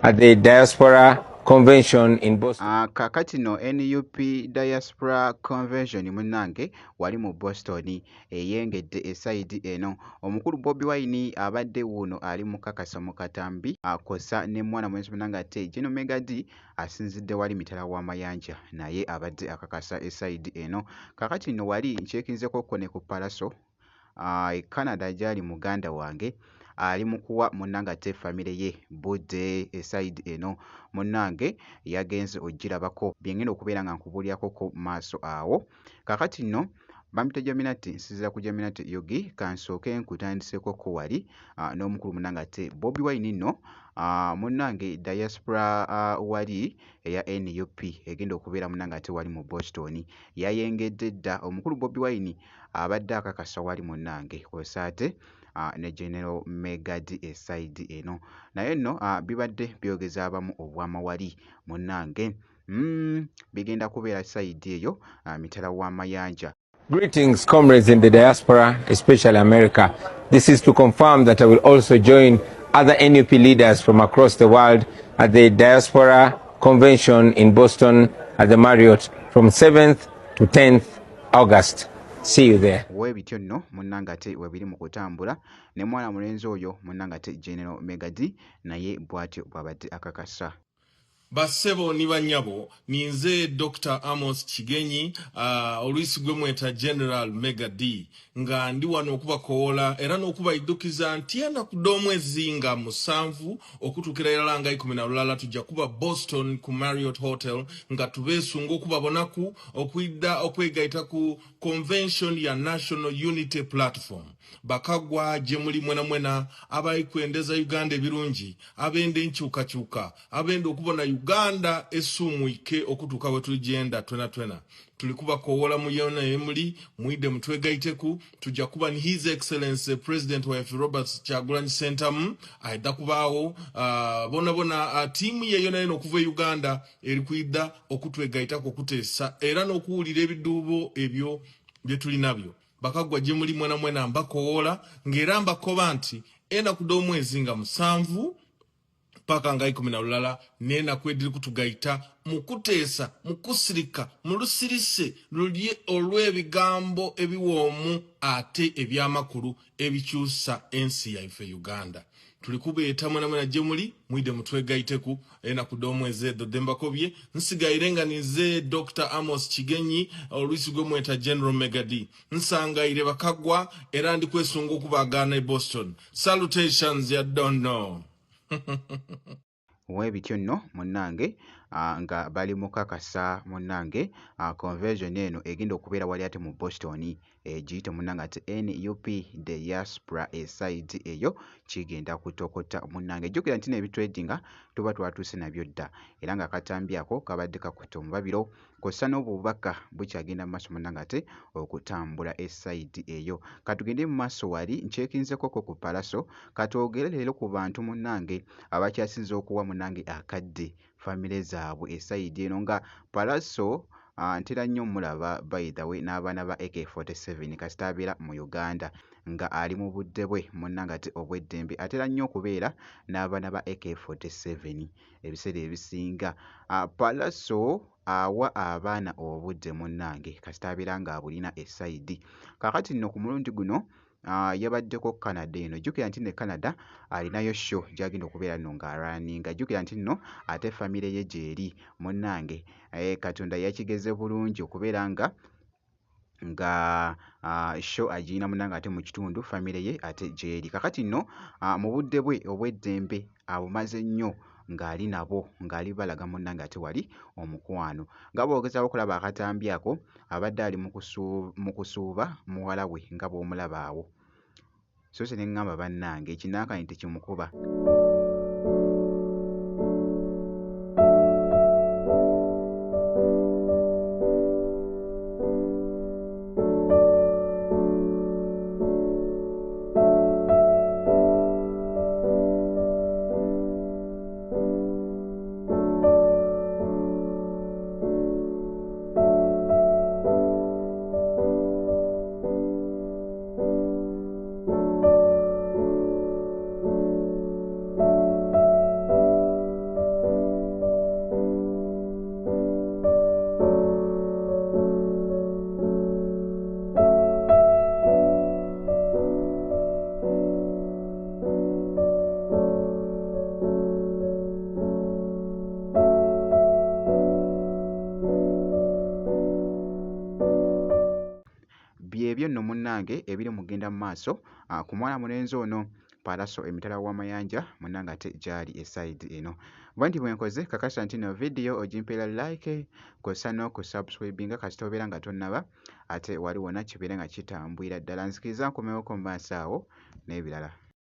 at the Diaspora Convention in Boston. Kakati no NUP Diaspora Convention munnange wali mu Boston eyengedde esayidi eno. Omukulu Bobi Wine abadde wuno ali mukakasa mu katambi akosa ne mwana mwenzi munnange ate General Megadi asinzidde wali mitala w'amayanja naye abadde akakasa esayidi eno. Kakati no wali nkyekinzeko ko ne ku Palaso Canada gyali muganda wange ali mukuwa munnange ate famire ye budde eside eno munnange yagenze ogirabako byengenda okubeera nga nkubuulyako ko maaso awo. Kakati nno bamita Jaminati nsizira ku Jaminati Yogi kansooke nkutandiseko ko wali n'omukulu munnange ate Bobi Wine nno munnange diaspora wali eya NUP egenda okubeera munnange ate wali mu Boston yayengedde dda. Omukulu Bobi Wine abadde akakasa wali munnange kwosaate ne General Megadi eside eno naye nno bibadde byogeza abamu obwamawali munnange bigenda kubeera side eyo mitala w'amayanja. Greetings, comrades in the diaspora, especially America. This is to confirm that I will also join other NUP leaders from across the world at the Diaspora Convention in Boston at the Marriott from 7th to 10th August. See you there. Webityo nno munnange ate webiri mu kutambula ne mwana mulenzi oyo munnange ate General Megadi naye bw'atyo bw'abadde akakasa. Basebo ni banyabo ninze Dr. Amos Chigenyi oluisi gwe mweta General Megadi nga ndi wano okubakoola era n'okubayidukiza nti enaku omwezi nga musanvu okutuukira era nga 12 tujja kuba Boston ku Marriott Hotel nga tubeesunga okubabonaku okuyidda okwegaita ku convention ya National Unity Platform. Bakagwa gye muli mwena abali kwendeza Uganda ebirungi abende nkyukakyuka abende okubona Uganda esumuike okutuuka we tuligenda twena tulikuba kowola mu yona emuli muide mutwegaiteku tujja kuba ni His Excellency President wa Robert Kyagulanyi Ssentamu aida kubaawo bona tiimu ye yona eno okuva Uganda eri kuyidda okutwegaitako okuteesa era n'okuwulira ebiduubo ebyo bye tuli nabyo. Bakagwa gye muli mwena mbakoola ng'era mbakoba nti enaku omwezi nga musanvu paka nga 12 n'enaku ediri kutugaita mukuteesa mukusirika mulusirise lulye olw'ebigambo ebiwoomu ate ebyamakulu ebikyusa ensi yaife Uganda. Tuli kubeeta mwena gye muli mwide mutwegaiteku enaku omwezi edo dembakobye nsigaire nga nize Dr. Amos Chigenyi oluisi gwe mweta General Megadi nsangaire bakagwa era ndi kwesunga okubagaana e Boston. Salutations ya don't know. Webityo nno munnange nga bali mukakasa munnange convention eno egenda okubeera wali ate mu Boston giyite munnange ate NUP Diaspora eside eyo kigenda kutokota munnange. Jjukira nti n'ebitwedinga tuba twatuuse nabyo dda era nga akatambi ako kabadde kakutte omubabiro kossa n'obubaka bukyagenda mu maaso munnange ate okutambula eside eyo. Katugende mu maaso wali nkyekinzeko ku Palaso katwogere leero ku bantu munnange abakyasinze okuwa munnange akadde famire zaabwe eside eno nga Palaso ntera nnyo mulaba by the way n'abaana ba AK47 kasita abeera mu Uganda nga ali mu budde bwe munnange ate obw'eddembe atera nnyo okubeera n'abaana ba AK47 ebiseera ebisinga. Palaso awa abaana obudde munnange kasita abeera nga abulina eside. Kakati nno ku mulundi guno yabaddeko Canada eno. Jjukira nti ne Canada alinayo show gyagenda okubeera nno ng'alwaninga. Jjukira nti nno ate famire ye gyeri munnange Katonda yakigeze bulungi okubeera nga show agirina munnange ate mu kitundu famire ye ate gyeri. Kakati nno mu budde bwe obw'eddembe abumaze nnyo ng'ali nabo ng'ali balaga munnange ate wali omukwano nga bw'ogezaako okulaba akatambi ako abadde ali mu kusuuba muwala we nga bw'omulaba awo. So se ne ŋŋamba bannange ekinaakani tekimukuba. ebyo nno munnange ebiri mugenda mu maaso ku mwana mulenzi ono Paalaso emitala w'amayanja munnange ate gy'ali esayidi eno. Bwe nti bwe nkoze kakasa nti no vidiyo ogimpeera like kw'ossa n'okusubscribinga kasita obeera nga tonnaba ate wali wonna kibeere nga kitambwira ddala. Nzikiriza nkomewoko mu maaso awo n'ebirala.